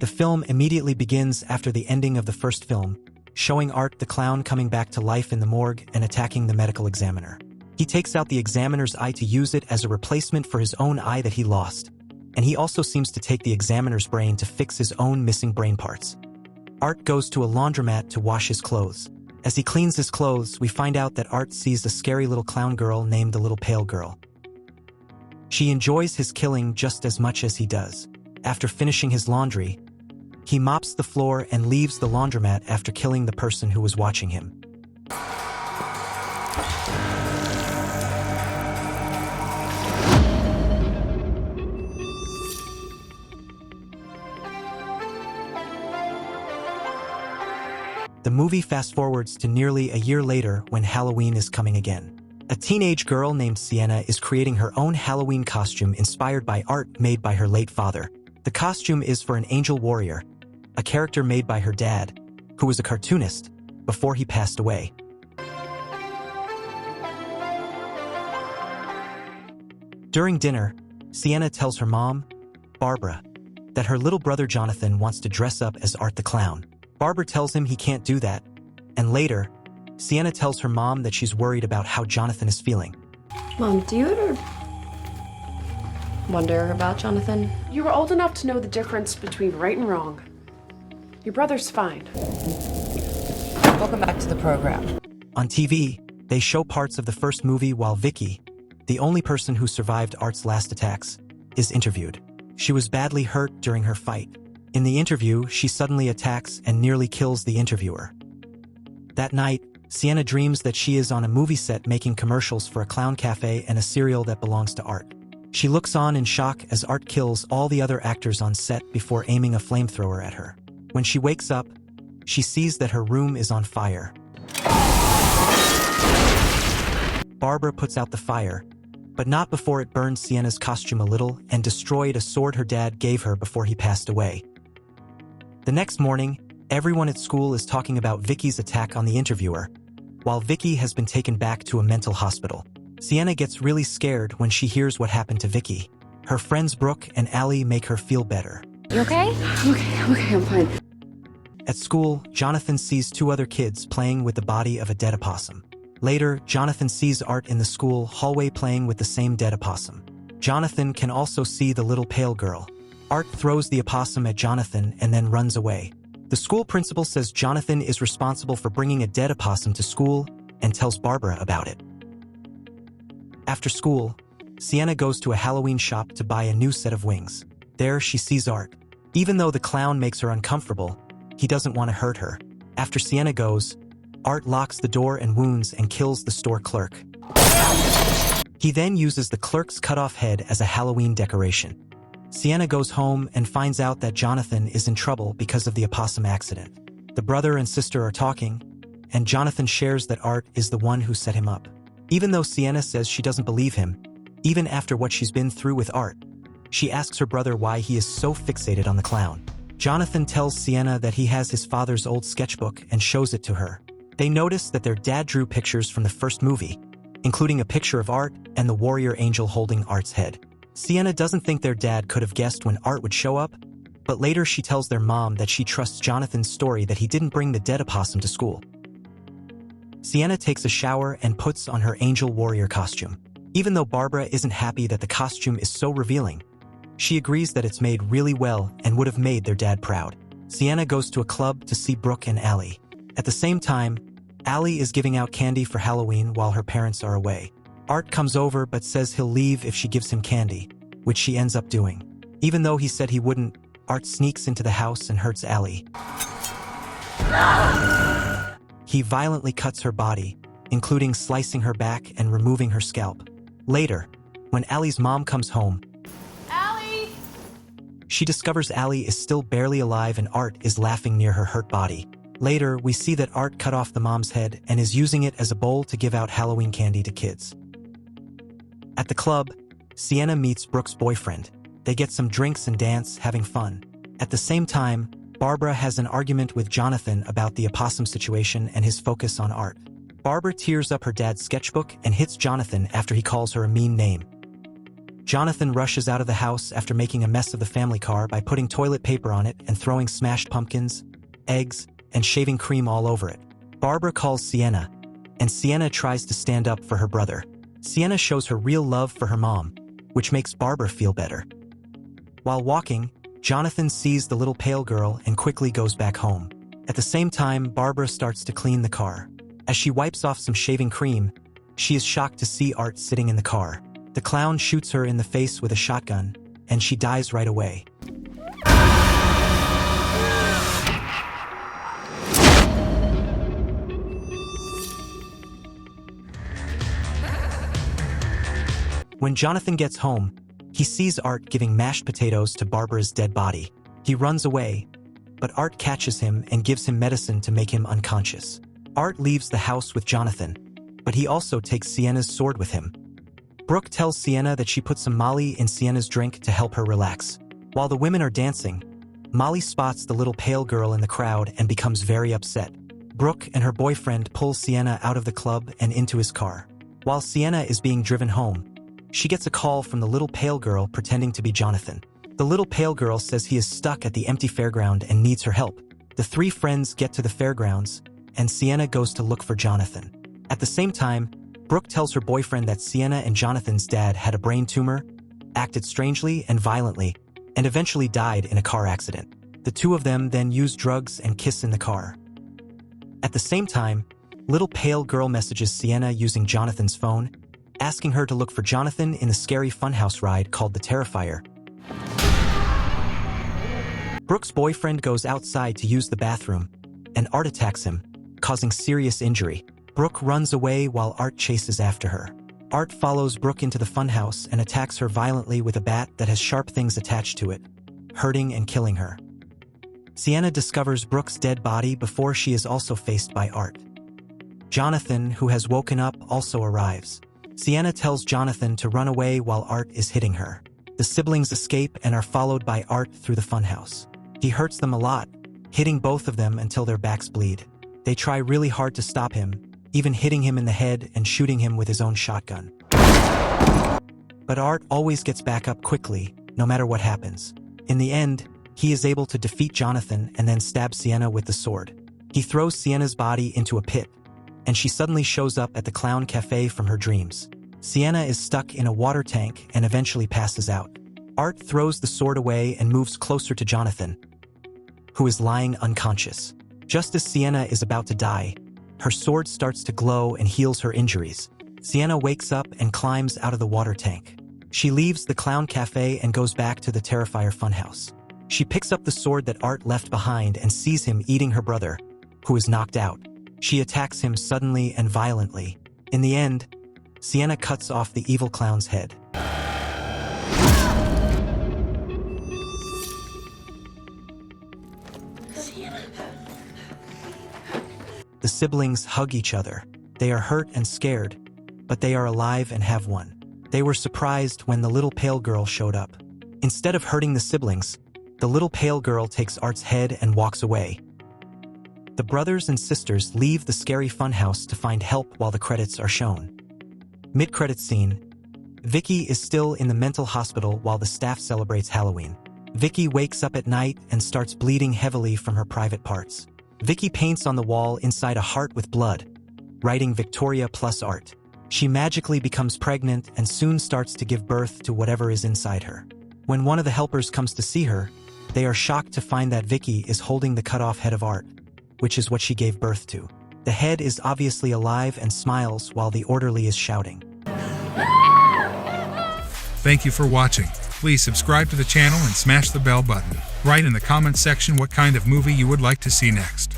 film immediately begins after the ending of the first film, showing Art the clown coming back to life in the morgue and attacking the medical examiner. He takes out the examiner's eye to use it as a replacement for his own eye that he lost, and he also seems to take the examiner's brain to fix his own missing brain parts. Art goes to a laundromat to wash his clothes. As he cleans his clothes, we find out that Art sees a scary little clown girl named the Little Pale Girl. She enjoys his killing just as much as he does. After finishing his laundry, he mops the floor and leaves the laundromat after killing the person who was watching him. The movie fast-forwards to nearly a year later when Halloween is coming again. A teenage girl named Sienna is creating her own Halloween costume inspired by art made by her late father. The costume is for an angel warrior, a character made by her dad, who was a cartoonist before he passed away. During dinner, Sienna tells her mom, Barbara, that her little brother Jonathan wants to dress up as Art the Clown. Barbara tells him he can't do that, and later, Sienna tells her mom that she's worried about how Jonathan is feeling. Mom, do you ever wonder about Jonathan? You were old enough to know the difference between right and wrong. Your brother's fine. Welcome back to the program. On TV, they show parts of the first movie while Vicky, the only person who survived Art's last attacks, is interviewed. She was badly hurt during her fight. In the interview, she suddenly attacks and nearly kills the interviewer. That night, Sienna dreams that she is on a movie set making commercials for a clown cafe and a cereal that belongs to Art. She looks on in shock as Art kills all the other actors on set before aiming a flamethrower at her. When she wakes up, she sees that her room is on fire. Barbara puts out the fire, but not before it burned Sienna's costume a little and destroyed a sword her dad gave her before he passed away. The next morning, everyone at school is talking about Vicky's attack on the interviewer, while Vicky has been taken back to a mental hospital. Sienna gets really scared when she hears what happened to Vicky. Her friends Brooke and Allie make her feel better. You okay? Okay, I'm fine. At school, Jonathan sees two other kids playing with the body of a dead opossum. Later, Jonathan sees Art in the school hallway playing with the same dead opossum. Jonathan can also see the little pale girl. Art throws the opossum at Jonathan and then runs away. The school principal says Jonathan is responsible for bringing a dead opossum to school and tells Barbara about it. After school, Sienna goes to a Halloween shop to buy a new set of wings. There, she sees Art. Even though the clown makes her uncomfortable, he doesn't want to hurt her. After Sienna goes, Art locks the door and wounds and kills the store clerk. He then uses the clerk's cut-off head as a Halloween decoration. Sienna goes home and finds out that Jonathan is in trouble because of the opossum accident. The brother and sister are talking, and Jonathan shares that Art is the one who set him up. Even though Sienna says she doesn't believe him, even after what she's been through with Art, she asks her brother why he is so fixated on the clown. Jonathan tells Sienna that he has his father's old sketchbook and shows it to her. They notice that their dad drew pictures from the first movie, including a picture of Art and the warrior angel holding Art's head. Sienna doesn't think their dad could have guessed when Art would show up, but later she tells their mom that she trusts Jonathan's story that he didn't bring the dead opossum to school. Sienna takes a shower and puts on her angel warrior costume. Even though Barbara isn't happy that the costume is so revealing, she agrees that it's made really well and would have made their dad proud. Sienna goes to a club to see Brooke and Allie. At the same time, Allie is giving out candy for Halloween while her parents are away. Art comes over but says he'll leave if she gives him candy, which she ends up doing. Even though he said he wouldn't, Art sneaks into the house and hurts Allie. He violently cuts her body, including slicing her back and removing her scalp. Later, when Allie's mom comes home, Allie! She discovers Allie is still barely alive and Art is laughing near her hurt body. Later, we see that Art cut off the mom's head and is using it as a bowl to give out Halloween candy to kids. At the club, Sienna meets Brooke's boyfriend. They get some drinks and dance, having fun. At the same time, Barbara has an argument with Jonathan about the opossum situation and his focus on Art. Barbara tears up her dad's sketchbook and hits Jonathan after he calls her a mean name. Jonathan rushes out of the house after making a mess of the family car by putting toilet paper on it and throwing smashed pumpkins, eggs, and shaving cream all over it. Barbara calls Sienna, and Sienna tries to stand up for her brother. Sienna shows her real love for her mom, which makes Barbara feel better. While walking, Jonathan sees the little pale girl and quickly goes back home. At the same time, Barbara starts to clean the car. As she wipes off some shaving cream, she is shocked to see Art sitting in the car. The clown shoots her in the face with a shotgun, and she dies right away. When Jonathan gets home, he sees Art giving mashed potatoes to Barbara's dead body. He runs away, but Art catches him and gives him medicine to make him unconscious. Art leaves the house with Jonathan, but he also takes Sienna's sword with him. Brooke tells Sienna that she put some Molly in Sienna's drink to help her relax. While the women are dancing, Molly spots the little pale girl in the crowd and becomes very upset. Brooke and her boyfriend pull Sienna out of the club and into his car. While Sienna is being driven home, she gets a call from the little pale girl pretending to be Jonathan. The little pale girl says he is stuck at the empty fairground and needs her help. The three friends get to the fairgrounds, and Sienna goes to look for Jonathan. At the same time, Brooke tells her boyfriend that Sienna and Jonathan's dad had a brain tumor, acted strangely and violently, and eventually died in a car accident. The two of them then use drugs and kiss in the car. At the same time, little pale girl messages Sienna using Jonathan's phone, asking her to look for Jonathan in the scary funhouse ride called the Terrifier. Brooke's boyfriend goes outside to use the bathroom, and Art attacks him, causing serious injury. Brooke runs away while Art chases after her. Art follows Brooke into the funhouse and attacks her violently with a bat that has sharp things attached to it, hurting and killing her. Sienna discovers Brooke's dead body before she is also faced by Art. Jonathan, who has woken up, also arrives. Sienna tells Jonathan to run away while Art is hitting her. The siblings escape and are followed by Art through the funhouse. He hurts them a lot, hitting both of them until their backs bleed. They try really hard to stop him, even hitting him in the head and shooting him with his own shotgun. But Art always gets back up quickly, no matter what happens. In the end, he is able to defeat Jonathan and then stab Sienna with the sword. He throws Sienna's body into a pit, and she suddenly shows up at the clown cafe from her dreams. Sienna is stuck in a water tank and eventually passes out. Art throws the sword away and moves closer to Jonathan, who is lying unconscious. Just as Sienna is about to die, her sword starts to glow and heals her injuries. Sienna wakes up and climbs out of the water tank. She leaves the clown cafe and goes back to the Terrifier funhouse. She picks up the sword that Art left behind and sees him eating her brother, who is knocked out. She attacks him suddenly and violently. In the end, Sienna cuts off the evil clown's head. The siblings hug each other. They are hurt and scared, but they are alive and have won. They were surprised when the little pale girl showed up. Instead of hurting the siblings, the little pale girl takes Art's head and walks away. The brothers and sisters leave the scary funhouse to find help while the credits are shown. Mid-credits scene, Vicky is still in the mental hospital while the staff celebrates Halloween. Vicky wakes up at night and starts bleeding heavily from her private parts. Vicky paints on the wall inside a heart with blood, writing Victoria plus Art. She magically becomes pregnant and soon starts to give birth to whatever is inside her. When one of the helpers comes to see her, they are shocked to find that Vicky is holding the cut-off head of Art, which is what she gave birth to. The head is obviously alive and smiles while the orderly is shouting. Thank you for watching. Please subscribe to the channel and smash the bell button. Write in the comments section what kind of movie you would like to see next.